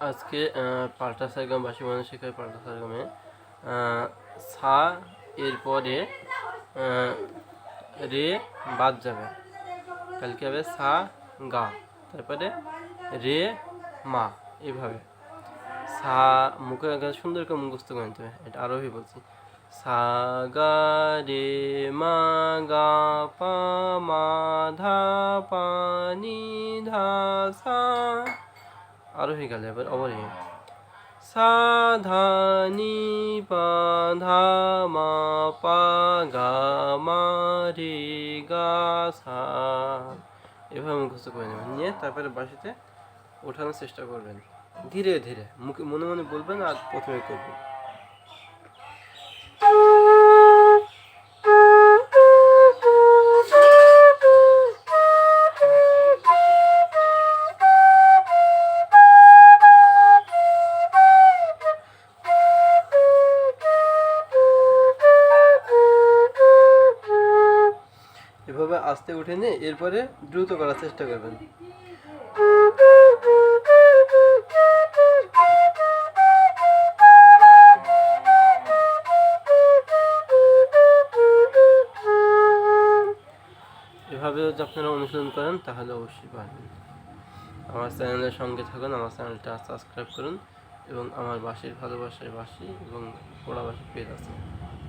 আজকে পাল্টা সারগম বাসি মানুষ শেখায় পাল্টা সারগমে সা এরপরে রে বাদ যাবে, কালকে হবে সা গা, তারপরে রে মা, এইভাবে সা মুখে সুন্দর করে মুখস্থ করে নিতে হবে। এটা আরোহী বলছি, সা গা রে মা গা পা মা ধা পা নি ধা সা। আরোহী গেলে এবার অবরোহী, সা ধা নি পা ধা মা পা গা মা রে গা সা, এভাবে মুখস্থ করে নেবেন। নিয়ে তারপরে বাঁশিতে ওঠানোর চেষ্টা করবেন ধীরে ধীরে, মুখে মনে মনে বলবেন আর প্রথমে করবেন। এভাবে আস্তে উঠে নিয়ে এরপরে দ্রুত করার চেষ্টা করবেন। এভাবে যদি আপনারা অনুশীলন করেন তাহলে অবশ্যই পারবেন। আমার চ্যানেলের সঙ্গে থাকুন, আমার চ্যানেলটা সাবস্ক্রাইব করুন এবং আমার বাঁশির ভালোবাসায় বাঁশি এবং পোড়া বাঁশি পেজ আছে।